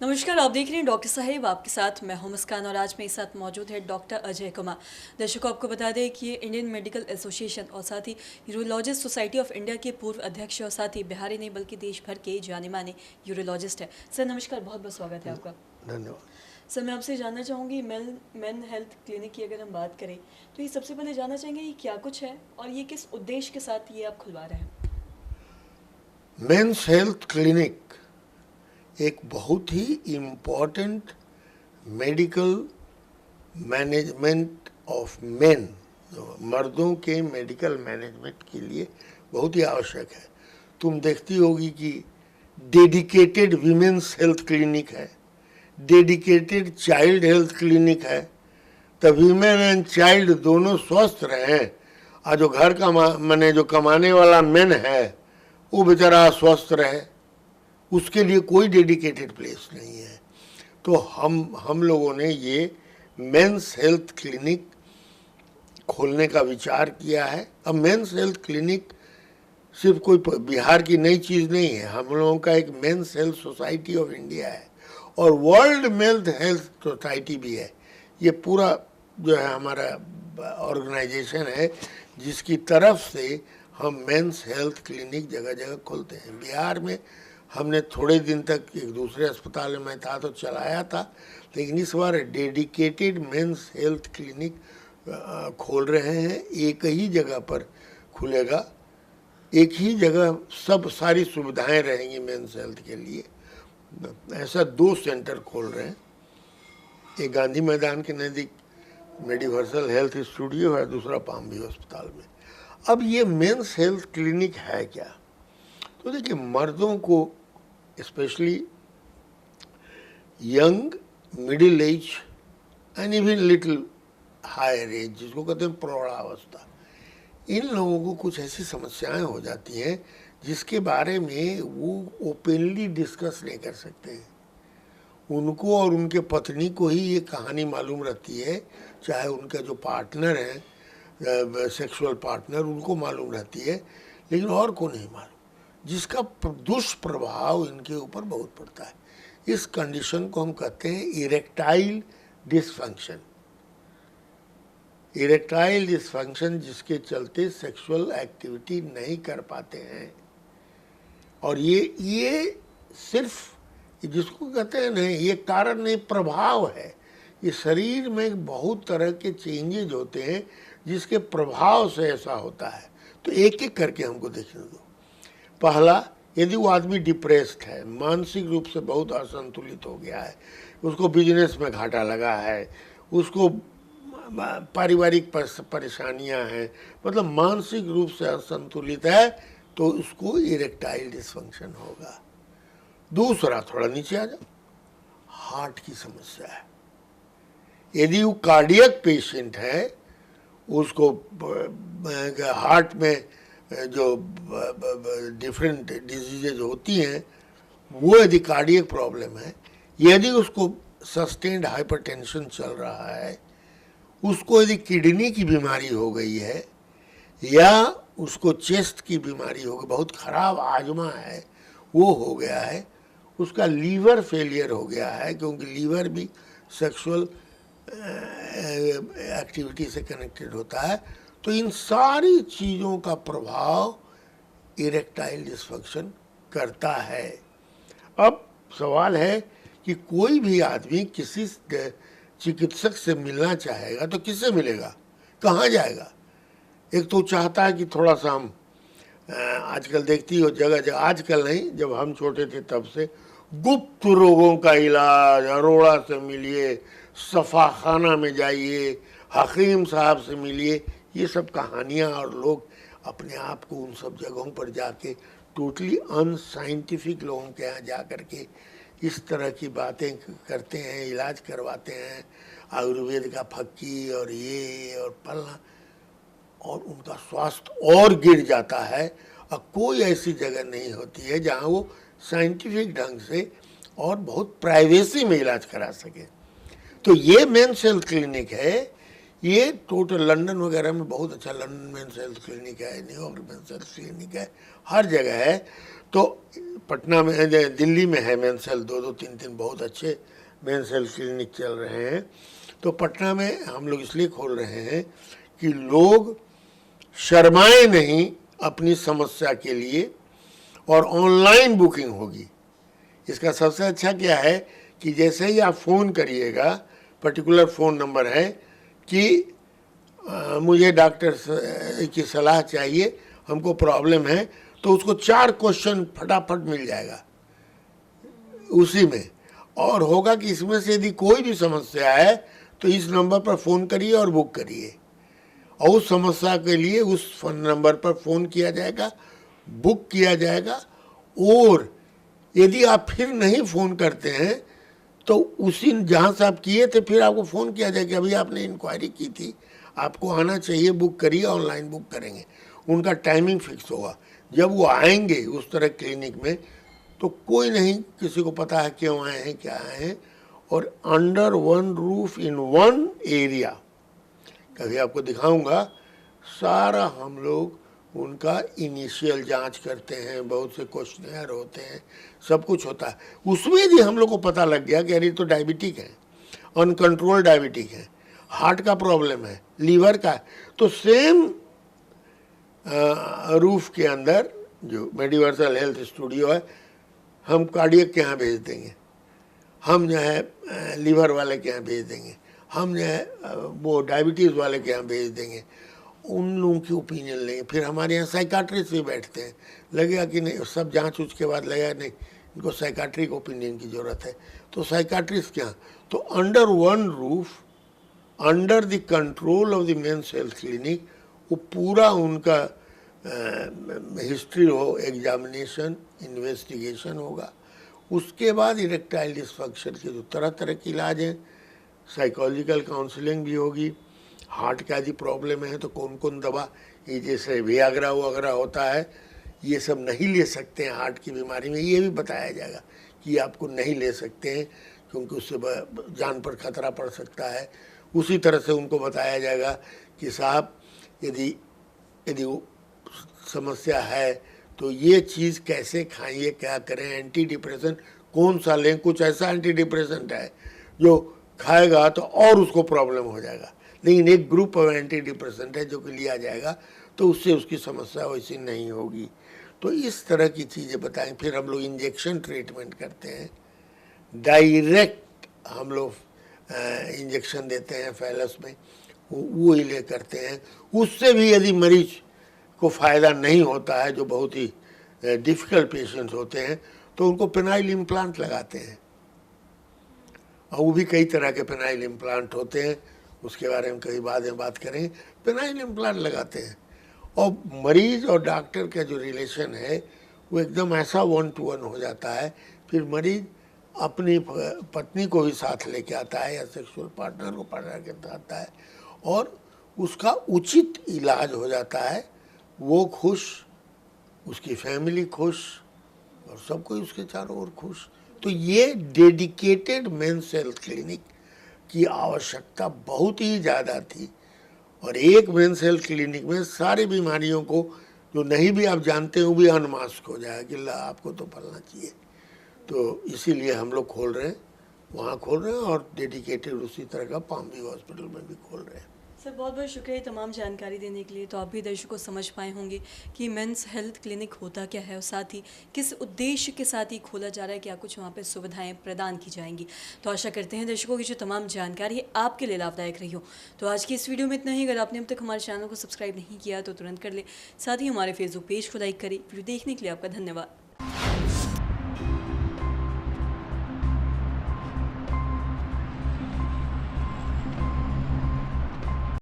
नमस्कार, आप देख रहे हैं डॉक्टर साहेब। आपके साथ मैं हूं मुस्कान और आज मेरे साथ मौजूद है डॉक्टर अजय कुमार। दर्शकों, आपको बता दें कि ये इंडियन मेडिकल एसोसिएशन और साथ ही यूरोलॉजिस्ट सोसाइटी ऑफ इंडिया के पूर्व अध्यक्ष और साथ ही बिहारी नहीं बल्कि देश भर के जाने माने यूरोलॉजिस्ट है। सर नमस्कार, बहुत बहुत स्वागत है आपका। धन्यवाद। सर मैं आपसे जानना चाहूँगी मेन हेल्थ क्लिनिक की अगर हम बात करें तो ये सबसे पहले जानना चाहेंगे ये क्या कुछ है और ये किस उद्देश्य के साथ ये आप खुलवा रहे हैं। मेंस हेल्थ क्लिनिक एक बहुत ही important medical management of men, मर्दों के मेडिकल मैनेजमेंट के लिए बहुत ही आवश्यक है। तुम देखती होगी कि डेडिकेटेड वीमेंस हेल्थ क्लिनिक है, डेडिकेटेड चाइल्ड हेल्थ क्लिनिक है, तो वीमेन एंड चाइल्ड दोनों स्वस्थ रहें। और जो घर का माने जो कमाने वाला मेन है वो बेचारा स्वस्थ रहे, उसके लिए कोई डेडिकेटेड प्लेस नहीं है। तो हम लोगों ने ये मेंस हेल्थ क्लिनिक खोलने का विचार किया है। अब मेंस हेल्थ क्लिनिक सिर्फ कोई बिहार की नई चीज़ नहीं है। हम लोगों का एक men's health society of India है और वर्ल्ड मेंस हेल्थ सोसाइटी भी है। ये पूरा जो है हमारा ऑर्गेनाइजेशन है जिसकी तरफ से हम मेंस हेल्थ क्लिनिक जगह जगह खोलते हैं। बिहार में हमने थोड़े दिन तक एक दूसरे अस्पताल में था तो चलाया था, लेकिन इस बार डेडिकेटेड मेंस हेल्थ क्लिनिक खोल रहे हैं। एक ही जगह पर खुलेगा, एक ही जगह सब सारी सुविधाएं रहेंगी मेंस हेल्थ के लिए। ऐसा 2 सेंटर खोल रहे हैं, एक गांधी मैदान के नज़दीक मेडिवर्सल हेल्थ स्टूडियो है, दूसरा पामवी अस्पताल में। अब ये मेंस हेल्थ क्लिनिक है क्या? तो देखिए, मर्दों को specially young, middle age and even little higher age, जिसको कहते हैं प्रौढ़ावस्था, इन लोगों को कुछ ऐसी समस्याएं हो जाती हैं जिसके बारे में वो ओपनली डिस्कस नहीं कर सकते हैं। उनको और उनके पत्नी को ही ये कहानी मालूम रहती है, चाहे उनका जो पार्टनर है, सेक्सुअल पार्टनर, उनको मालूम रहती है, लेकिन और को नहीं मालूम, जिसका दुष्प्रभाव इनके ऊपर बहुत पड़ता है। इस कंडीशन को हम कहते हैं इरेक्टाइल डिसफंक्शन। इरेक्टाइल डिसफंक्शन जिसके चलते सेक्सुअल एक्टिविटी नहीं कर पाते हैं। और ये सिर्फ जिसको कहते हैं नहीं, ये कारण नहीं, प्रभाव है। ये शरीर में बहुत तरह के चेंजेज होते हैं जिसके प्रभाव से ऐसा होता है। तो एक एक करके हमको देखने दो। पहला, यदि वो आदमी डिप्रेस्ड है, मानसिक रूप से बहुत असंतुलित हो गया है, उसको बिजनेस में घाटा लगा है, उसको पारिवारिक परेशानियां हैं, मतलब मानसिक रूप से असंतुलित है, तो उसको इरेक्टाइल डिसफंक्शन होगा। दूसरा, थोड़ा नीचे आ जाओ, हार्ट की समस्या है। यदि वो कार्डियक पेशेंट है, उसको हार्ट में जो डिफरेंट डिजीजेज होती हैं, वो यदि कार्डियक प्रॉब्लम है, यदि उसको सस्टेन्ड हाइपरटेंशन चल रहा है, उसको यदि किडनी की बीमारी हो गई है, या उसको चेस्ट की बीमारी हो गई, बहुत ख़राब आजमा है वो हो गया है, उसका लीवर फेलियर हो गया है, क्योंकि लीवर भी सेक्सुअल एक्टिविटी से कनेक्टेड होता है, तो इन सारी चीज़ों का प्रभाव इरेक्टाइल डिसफंक्शन करता है। अब सवाल है कि कोई भी आदमी किसी चिकित्सक से मिलना चाहेगा तो किससे मिलेगा, कहाँ जाएगा? एक तो चाहता है कि थोड़ा सा हम आजकल देखती हो जगह जगह, आजकल नहीं, जब हम छोटे थे तब से, गुप्त रोगों का इलाज, अरोड़ा से मिलिए, सफा खाना में जाइए, हकीम साहब से मिलिए, ये सब कहानियाँ, और लोग अपने आप को उन सब जगहों पर जाके टोटली अनसाइंटिफिक लोगों के यहाँ जा कर के इस तरह की बातें करते हैं, इलाज करवाते हैं, आयुर्वेद का फक्की और ये और फलना, और उनका स्वास्थ्य और गिर जाता है। और कोई ऐसी जगह नहीं होती है जहाँ वो साइंटिफिक ढंग से और बहुत प्राइवेसी में इलाज करा सके। तो ये मेंस हेल्थ क्लिनिक है, ये टोटल लंदन वगैरह में बहुत अच्छा, लंदन मेंस हेल्थ क्लिनिक है, न्यूयॉर्क मेंस हेल्थ क्लिनिक है, हर जगह है। तो पटना में दिल्ली में है मेंस हेल्थ, 2-2 3-3 बहुत अच्छे मेंस हेल्थ क्लिनिक चल रहे हैं। तो पटना में हम लोग इसलिए खोल रहे हैं कि लोग शर्माए नहीं अपनी समस्या के लिए, और ऑनलाइन बुकिंग होगी। इसका सबसे अच्छा क्या है कि जैसे ही आप फ़ोन करिएगा, पर्टिकुलर फ़ोन नंबर है कि मुझे डॉक्टर की सलाह चाहिए, हमको प्रॉब्लम है, तो उसको 4 क्वेश्चन फटाफट मिल जाएगा उसी में। और होगा कि इसमें से यदि कोई भी समस्या है तो इस नंबर पर फ़ोन करिए और बुक करिए, और उस समस्या के लिए उस फोन नंबर पर फ़ोन किया जाएगा, बुक किया जाएगा। और यदि आप फिर नहीं फ़ोन करते हैं तो उसी जहाँ से आप किए थे फिर आपको फ़ोन किया जाएगा कि अभी आपने इंक्वायरी की थी, आपको आना चाहिए, बुक करिए, ऑनलाइन बुक करेंगे। उनका टाइमिंग फिक्स होगा। जब वो आएंगे उस तरह क्लिनिक में तो कोई नहीं किसी को पता है क्यों आए हैं, क्या आए हैं, और under one roof in one area, कभी आपको दिखाऊंगा, सारा हम लोग उनका इनिशियल जांच करते हैं, बहुत से क्वेश्चनेयर होते हैं, सब कुछ होता है। उसमें यदि हम लोग को पता लग गया कि अरे तो डायबिटिक है, अनकंट्रोल डायबिटिक है, हार्ट का प्रॉब्लम है, लीवर का है, तो सेम रूफ के अंदर जो मेडिवर्सल हेल्थ स्टूडियो है, हम कार्डियक के यहाँ भेज देंगे, हम जो है लीवर वाले के यहाँ भेज देंगे, हम जो है वो डायबिटीज़ वाले के यहाँ भेज देंगे, उन लोगों की ओपिनियन लेंगे। फिर हमारे यहाँ साइकाट्रिस्ट भी बैठते हैं, लगेगा कि नहीं, सब जांच उच के बाद लगेगा नहीं इनको साइकाट्रिक ओपिनियन की ज़रूरत है, तो साइकाट्रिस्ट क्या, तो under one roof, under the control of the men's health clinic, वो पूरा उनका हिस्ट्री हो, एग्जामिनेशन, इन्वेस्टिगेशन होगा। उसके बाद इरेक्टाइल डिस्फंक्शन के जो तरह तरह के इलाज हैं, साइकोलॉजिकल काउंसलिंग भी होगी। हार्ट का यदि प्रॉब्लम है तो कौन कौन दवा, ये जैसे वियाग्रा वगैरह होता है, ये सब नहीं ले सकते हैं हार्ट की बीमारी में, ये भी बताया जाएगा कि आपको नहीं ले सकते हैं क्योंकि उससे जान पर खतरा पड़ सकता है। उसी तरह से उनको बताया जाएगा कि साहब यदि वो समस्या है तो ये चीज़ कैसे खाइए, क्या करें, एंटी डिप्रेशन कौन सा लें। कुछ ऐसा एंटी डिप्रेसेंट है जो खाएगा तो और उसको प्रॉब्लम हो जाएगा, लेकिन एक ग्रुप ऑफ एंटी डिप्रेसेंट है जो कि लिया जाएगा तो उससे उसकी समस्या वैसी नहीं होगी। तो इस तरह की चीज़ें बताएं। फिर हम लोग इंजेक्शन ट्रीटमेंट करते हैं, डायरेक्ट हम लोग इंजेक्शन देते हैं फैलस में, वो इले करते हैं। उससे भी यदि मरीज को फ़ायदा नहीं होता है, जो बहुत ही डिफ़िकल्ट पेशेंट्स होते हैं, तो उनको पेनाइल इम्प्लांट लगाते हैं, और वो भी कई तरह के पेनाइल इम्प्लांट होते हैं, उसके बारे में कई बाद में बात करेंगे। पेनाइल इम्प्लांट लगाते हैं और मरीज़ और डॉक्टर का जो रिलेशन है वो एकदम ऐसा 1-to-1 हो जाता है। फिर मरीज़ अपनी पत्नी को भी साथ लेके आता है या सेक्सुअल पार्टनर को पार्टनर के साथ आता है, और उसका उचित इलाज हो जाता है। वो खुश, उसकी फैमिली खुश, और सब कोई उसके चारों ओर खुश। तो ये डेडिकेटेड मेंस हेल्थ क्लिनिक की आवश्यकता बहुत ही ज़्यादा थी, और एक मेंस हेल्थ क्लिनिक में सारी बीमारियों को जो नहीं भी आप जानते हो भी अनमास्क हो जाएगा कि ला आपको तो पढ़ना चाहिए। तो इसीलिए हम लोग खोल रहे हैं, वहाँ खोल रहे हैं, और डेडिकेटेड उसी तरह का पामवी हॉस्पिटल में भी खोल रहे हैं। सर बहुत बहुत शुक्रिया तमाम जानकारी देने के लिए। तो आप भी दर्शकों को समझ पाए होंगे कि मेंस हेल्थ क्लिनिक होता क्या है और साथ ही किस उद्देश्य के साथ ही खोला जा रहा है, क्या कुछ वहाँ पे सुविधाएं प्रदान की जाएंगी। तो आशा करते हैं दर्शकों की जो तमाम जानकारी है आपके लिए लाभदायक रही हो। तो आज की इस वीडियो में इतना ही। अगर आपने अब तक हमारे चैनल को सब्सक्राइब नहीं किया तो तुरंत कर ले, साथ ही हमारे फेसबुक पेज को लाइक करें। वीडियो देखने के लिए आपका धन्यवाद।